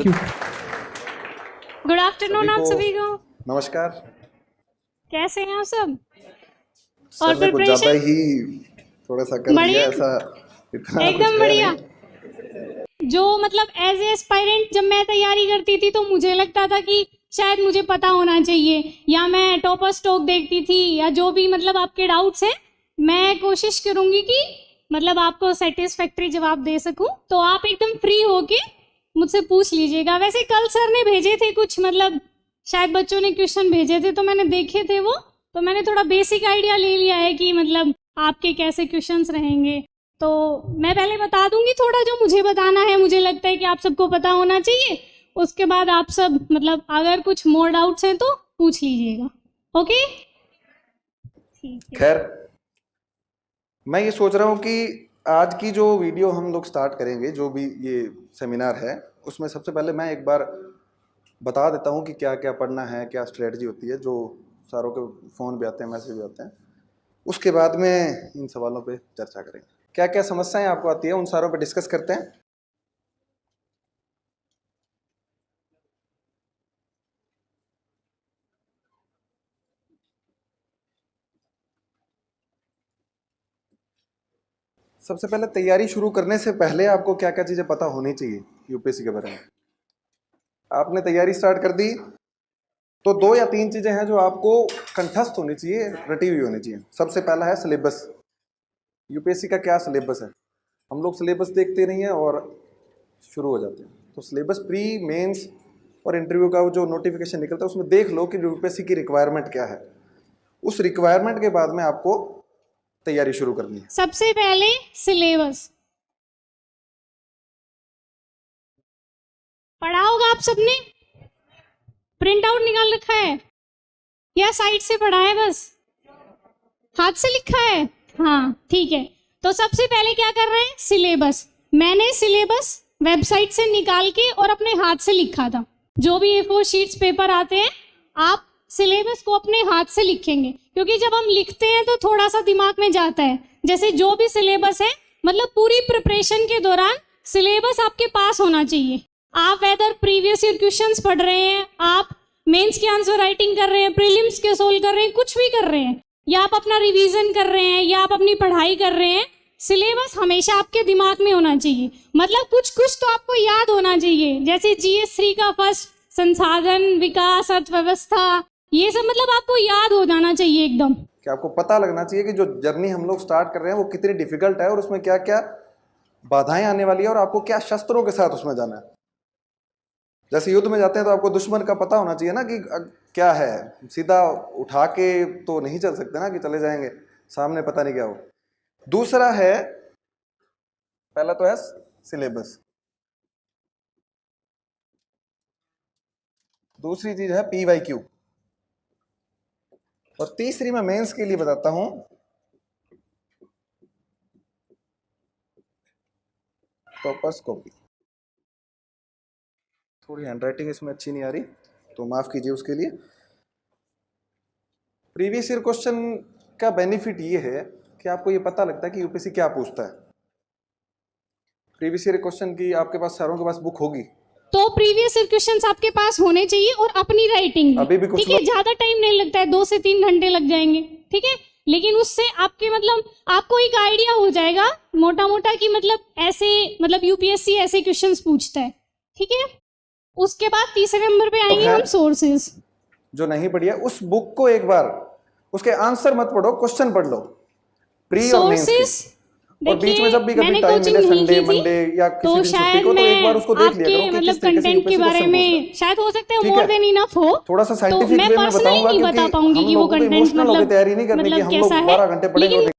You. Good afternoon आप सभी को। नमस्कार। कैसे हैं आप सब? सर और ने कुछ ज्यादा प्रिपरेशन ही थोड़ा सा कर दिया बढ़िया? ऐसा, इतना कुछ एकदम है बढ़िया। नहीं। जो मतलब एज ए एस्पायरेंट जब मैं तैयारी करती थी तो मुझे लगता था कि शायद मुझे पता होना चाहिए, या मैं टॉपर स्टॉक देखती थी, या जो भी मतलब आपके डाउट्स हैं मैं कोशिश करूंगी कि मतलब आपको सेटिस्फैक्ट्री जवाब दे सकूं। तो आप एकदम फ्री होके मुझसे पूछ लीजिएगा। वैसे कल सर ने भेजे थे कुछ, मतलब शायद बच्चों ने क्वेश्चन भेजे थे तो मैंने देखे थे वो, तो मैंने थोड़ा बेसिक आइडिया ले लिया है कि मतलब आपके कैसे क्वेश्चंस रहेंगे। तो मैं पहले बता दूंगी थोड़ा जो मुझे बताना है, मुझे लगता है कि आप सबको पता होना चाहिए। उसके बाद आप सब मतलब अगर कुछ मोर डाउट्स हैं तो पूछ लीजिएगा। ओके, ठीक है। खैर, मैं ये सोच रहा हूँ कि आज की जो वीडियो हम लोग स्टार्ट करेंगे, जो भी ये सेमिनार है, उसमें सबसे पहले मैं एक बार बता देता हूँ कि क्या क्या पढ़ना है, क्या स्ट्रेटजी होती है, जो सारों के फ़ोन भी आते हैं, मैसेज भी आते हैं। उसके बाद में इन सवालों पे चर्चा करेंगे। क्या क्या समस्याएं आपको आती है, उन सारों पे डिस्कस करते हैं। सबसे पहले तैयारी शुरू करने से पहले आपको क्या क्या चीज़ें पता होनी चाहिए यूपीएससी के बारे में। आपने तैयारी स्टार्ट कर दी तो 2 या 3 चीज़ें हैं जो आपको कंठस्थ होनी चाहिए, रटी हुई होनी चाहिए। सबसे पहला है सिलेबस। यूपीएससी का क्या सिलेबस है। हम लोग सिलेबस देखते नहीं हैं और शुरू हो जाते हैं। तो सिलेबस प्री, मेंस और इंटरव्यू का जो नोटिफिकेशन निकलता है उसमें देख लो कि यूपीएससी की रिक्वायरमेंट क्या है। उस रिक्वायरमेंट के बाद में आपको तैयारी शुरू करनी है। सबसे पहले सिलेबस पढ़ा होगा आप सबने, प्रिंट आउट निकाल रखा है या साइट से पढ़ा है, बस हाथ से लिखा है? हाँ ठीक है। तो सबसे पहले क्या कर रहे हैं, सिलेबस। मैंने सिलेबस वेबसाइट से निकाल के और अपने हाथ से लिखा था। जो भी A4 शीट्स पेपर आते हैं आप सिलेबस को अपने हाथ से लिखेंगे, क्योंकि जब हम लिखते हैं तो थोड़ा सा दिमाग में जाता है। जैसे जो भी सिलेबस है, मतलब पूरी प्रिपरेशन के दौरान सिलेबस आपके पास होना चाहिए। आप वेदर प्रीवियस ईयर क्वेश्चंस पढ़ रहे हैं, आप मेंस की आंसर राइटिंग कर रहे हैं, प्रीलिम्स के सोल्व कर रहे हैं, कुछ भी कर रहे हैं, या आप अपना रिवीजन कर रहे हैं, या आप अपनी पढ़ाई कर रहे हैं, सिलेबस हमेशा आपके दिमाग में होना चाहिए। मतलब कुछ कुछ तो आपको याद होना चाहिए। जैसे GS3 का फर्स्ट संसाधन, विकास, अर्थव्यवस्था, ये सब मतलब आपको याद हो जाना चाहिए एकदम। कि आपको पता लगना चाहिए कि जो जर्नी हम लोग स्टार्ट कर रहे हैं वो कितनी डिफिकल्ट है और उसमें क्या क्या बाधाएं आने वाली है और आपको क्या शस्त्रों के साथ उसमें जाना है। जैसे युद्ध में जाते हैं तो आपको दुश्मन का पता होना चाहिए ना कि क्या है। सीधा उठा के तो नहीं चल सकते ना कि चले जाएंगे, सामने पता नहीं क्या हो। दूसरा है, पहला तो है सिलेबस, दूसरी चीज है PYQ, और तीसरी मैं मेंस के लिए बताता हूं टॉपर्स कॉपी। थोड़ी हैंडराइटिंग इसमें अच्छी नहीं आ रही तो माफ कीजिए उसके लिए। प्रीवियस ईयर क्वेश्चन का बेनिफिट ये है कि आपको ये पता लगता है कि यूपीएससी क्या पूछता है। प्रीवियस ईयर क्वेश्चन की आपके पास, सारों के पास बुक होगी, तो प्रीवियस ईयर क्वेश्चंस आपके पास होने चाहिए और अपनी राइटिंग। अभी भी कुछ ठीक है, ज्यादा टाइम नहीं लगता है, 2 से 3 घंटे लग जाएंगे, ठीक है। लेकिन उससे आपके मतलब आपको एक आइडिया हो जाएगा मोटा मोटा कि मतलब ऐसे मतलब यूपीएससी ऐसे क्वेश्चंस पूछता है, ठीक है। उसके बाद तीसरे नंबर पे आएंगे हम सोर्सेज। जो नहीं पढ़ी है उस बुक को एक बार, उसके आंसर मत पढ़ो, क्वेश्चन पढ़ लो प्री और मेंस के। और बीच में जब भी कभी टाइम मिले, संडे, मंडे या किसी दिन छुट्टी को, तो एक बार उसको देख लिया करो कि मतलब किस तरीके से कंटेंट के बारे में शायद हो सकता है मोर देन इनफ हो। थोड़ा सा साइंटिफिक वे में बताऊंगा, क्योंकि हम लोगों को इमोशनल होकर तैयारी नहीं करनी कि हम लोग 12 घंटे पढ़ेंगे।